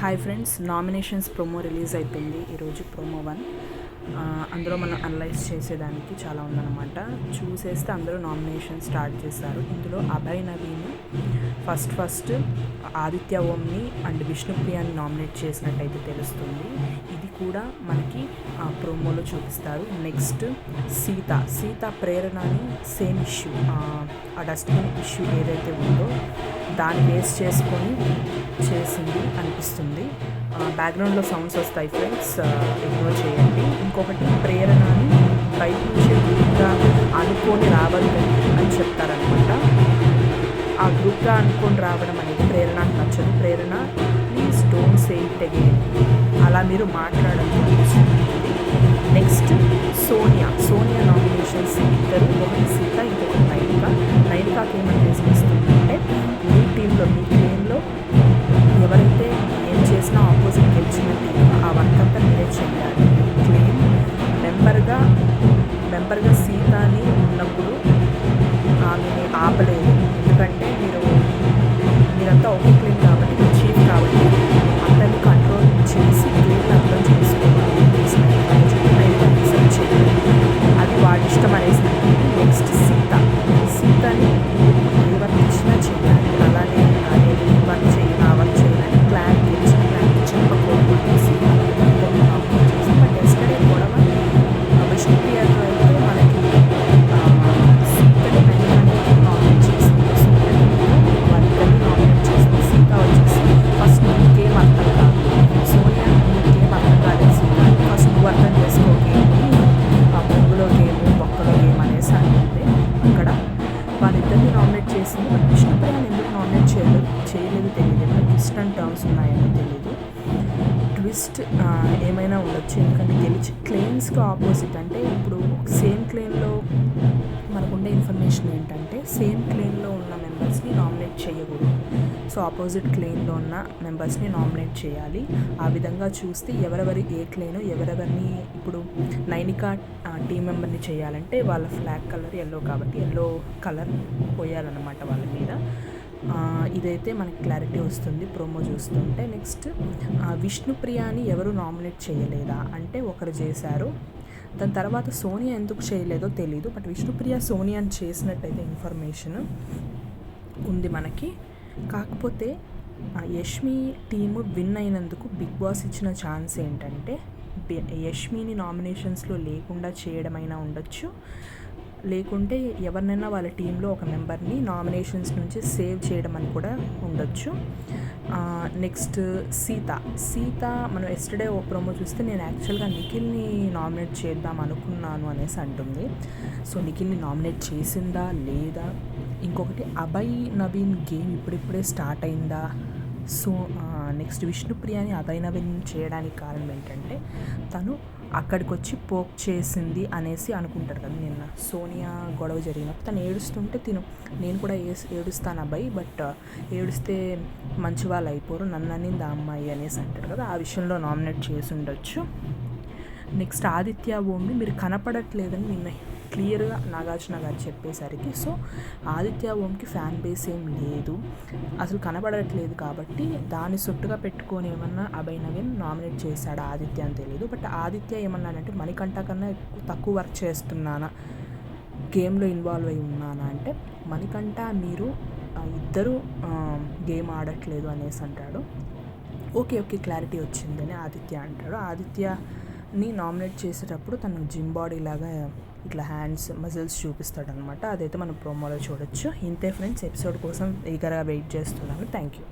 Hi friends, nominations promo release అయిపోయింది ఈరోజు. Promo 1 అందులో మనం అనలైజ్ చేసేదానికి చాలా ఉందన్నమాట. చూసేస్తే అందరూ నామినేషన్ స్టార్ట్ చేశారు. ఇందులో అభయ్ నవీన్ ఫస్ట్ ఆదిత్య ఓంని అండ్ విష్ణుప్రియాని నామినేట్ చేసినట్టయితే తెలుస్తుంది. ఇది కూడా మనకి ప్రోమోలో చూపిస్తారు. నెక్స్ట్ సీత ప్రేరణని సేమ్ ఇష్యూ, ఆ డస్ట్బిన్ ఇష్యూ ఏదైతే ఉందో దాన్ని బేస్ చేసుకొని చేసింది అనిపిస్తుంది. బ్యాక్గ్రౌండ్లో సౌండ్స్ వస్తాయి ఫ్రెండ్స్, ఇగ్నోర్ చేయండి. ఇంకొకటి, ప్రేరణని బయట నుంచి గ్రూప్గా అనుకొని రావద్దు అని చెప్తారనమాట. ఆ గ్రూప్గా అనుకొని రావడం అనేది ప్రేరణకు నచ్చదు. Prerana please don't say it again, అలా మీరు మాట్లాడడం అనిపిస్తుంది. నెక్స్ట్ సోనియా నామినేషన్స్ ఇద్దరు, ఒకటి సీత, ఇంకొకటి నైనికాకి ఏమని చేస్తుందంటే, మీ టీంలో మీ క్లెయిమ్లో ఎవరైతే ఏం చేసినా ఆపోజిట్ గెలిచిన టీం ఆ వర్క్ అంతా మీరే చేయాలి. క్లెయిమ్ మెంబర్గా సీతని ఉన్నప్పుడు ఆమెని ఆపలేదు, ఎందుకంటే మీరంతా ఒకే క్లెయిమ్ కాబట్టి, చీఫ్ కాబట్టి అందరినీ కంట్రోల్ చేసి క్లెయిమ్ అర్థం చేసుకోవాలి, చేయాలి. అది వాడి ఇష్టం అనేసి. నెక్స్ట్ సీతని ఏ వర్క్ ఇచ్చినా చేయాలి, అలానే ఈ వర్క్ చేయాలి, ఆ వర్క్ చేయాలని ప్లాన్ చెప్పకూడదు. బట్ ఎస్టర్డే గొడవ విష్ణుప్రియతో అయితే మనకి సీతని నామినేట్ చేసింది. వాళ్ళిద్దరిని నామినేట్ చేసింది. సీత వచ్చేసి ఫస్ట్ నీకేం అర్థం కాదు, సోనియా నీకేం అర్థం కాలేదు సీత, ఫస్ట్ నువ్వు అర్థం చేసుకోకే, ఆ పొంగులో గేమ్ బొక్కలో గేమ్ అనేసి అంటుంది. అక్కడ వాళ్ళిద్దరిని నామినేట్ చేసింది. బట్ విష్ణుప్రియాని ఎందుకు నామినేట్ చేయలేదు తెలియదు. మనకి డిస్టెంట్ టర్మ్స్ ఉన్నాయని తెలియదు. ట్విస్ట్ ఏమైనా ఉండొచ్చు, ఎందుకంటే గెలిచి క్లెయిమ్స్కి ఆపోజిట్. అంటే ఇప్పుడు సేమ్ క్లెయిమ్లో మనకుండే ఇన్ఫర్మేషన్ ఏంటంటే, సేమ్ క్లెయిమ్లో ఉన్న మెంబర్స్ని నామినేట్ చేయకూడదు. సో ఆపోజిట్ క్లెయిమ్లో ఉన్న మెంబర్స్ని నామినేట్ చేయాలి. ఆ విధంగా చూస్తే ఎవరెవరి ఏ క్లెయిమ్, ఎవరెవరిని ఇప్పుడు నైనికా టీం మెంబర్ని చేయాలంటే వాళ్ళ ఫ్లాగ్ కలర్ ఎల్లో కాబట్టి ఎల్లో కలర్ పోయాలన్నమాట వాళ్ళ మీద. ఇదైతే మనకి క్లారిటీ వస్తుంది ప్రోమో చూస్తుంటే. నెక్స్ట్, విష్ణుప్రియాని ఎవరు నామినేట్ చేయలేదా అంటే ఒకరు చేశారు. దాని తర్వాత సోనియా ఎందుకు చేయలేదో తెలీదు. బట్ విష్ణుప్రియ సోనియాని చేసినట్టయితే ఇన్ఫర్మేషన్ ఉంది మనకి. కాకపోతే యష్మి టీము విన్ అయినందుకు బిగ్ బాస్ ఇచ్చిన ఛాన్స్ ఏంటంటే, యష్మిని నామినేషన్స్లో లేకుండా చేయడమైనా ఉండొచ్చు, లేకుంటే ఎవరినైనా వాళ్ళ టీంలో ఒక మెంబర్ని నామినేషన్స్ నుంచి సేవ్ చేయడం అని కూడా ఉండొచ్చు. నెక్స్ట్ సీత మనం ఎస్టర్డే ఓ ప్రోమో చూస్తే, నేను యాక్చువల్గా నిఖిల్ని నామినేట్ చేద్దాం అనుకున్నాను అనేసి అంటుంది. సో నిఖిల్ని నామినేట్ చేసిందా లేదా? ఇంకొకటి, అభయ్ నవీన్ గేమ్ ఇప్పుడిప్పుడే స్టార్ట్ అయిందా? సో నెక్స్ట్, విష్ణుప్రియాని అభయ్ నవీన్ చేయడానికి కారణం ఏంటంటే, తను అక్కడికి వచ్చి పోక్ చేసింది అనేసి అనుకుంటారు కదా. నిన్న సోనియా గొడవ జరిగినప్పుడు తను ఏడుస్తుంటే నేను కూడా ఏడుస్తాను అబ్బాయి, బట్ ఏడుస్తే మంచి వాళ్ళు అయిపోరు, నన్ను అనింది ఆ అమ్మాయి అనేసి అంటారు కదా. ఆ విషయంలో నామినేట్ చేసి ఉండొచ్చు. నెక్స్ట్, ఆదిత్య ఓంని మీరు కనపడట్లేదని నిన్న క్లియర్గా నాగార్జున గారు చెప్పేసరికి, సో ఆదిత్య ఓంకి ఫ్యాన్ బేస్ ఏం లేదు, అసలు కనబడట్లేదు కాబట్టి దాన్ని సొట్టుగా పెట్టుకొని ఏమన్నా అభయ్ నవీన్ నామినేట్ చేశాడు ఆదిత్య అని తెలియదు. బట్ ఆదిత్య ఏమన్నాడంటే, మణికంఠ కన్నా తక్కువ వర్క్ చేస్తున్నానా, గేమ్లో ఇన్వాల్వ్ అయి ఉన్నానా అంటే, మణికంఠ మీరు ఇద్దరు గేమ్ ఆడట్లేదు అనేసి అంటాడు. ఓకే క్లారిటీ వచ్చిందని ఆదిత్య అంటాడు. ఆదిత్యని నామినేట్ చేసేటప్పుడు తను జిమ్ బాడీ లాగా ఇట్లా హ్యాండ్స్ మజిల్స్ చూపిస్తాడనమాట. అదైతే మనం ప్రోమోలో చూడొచ్చు. ఇంతే ఫ్రెండ్స్, ఎపిసోడ్ కోసం ఈగర్గా వెయిట్ చేస్తున్నాను. Thank you.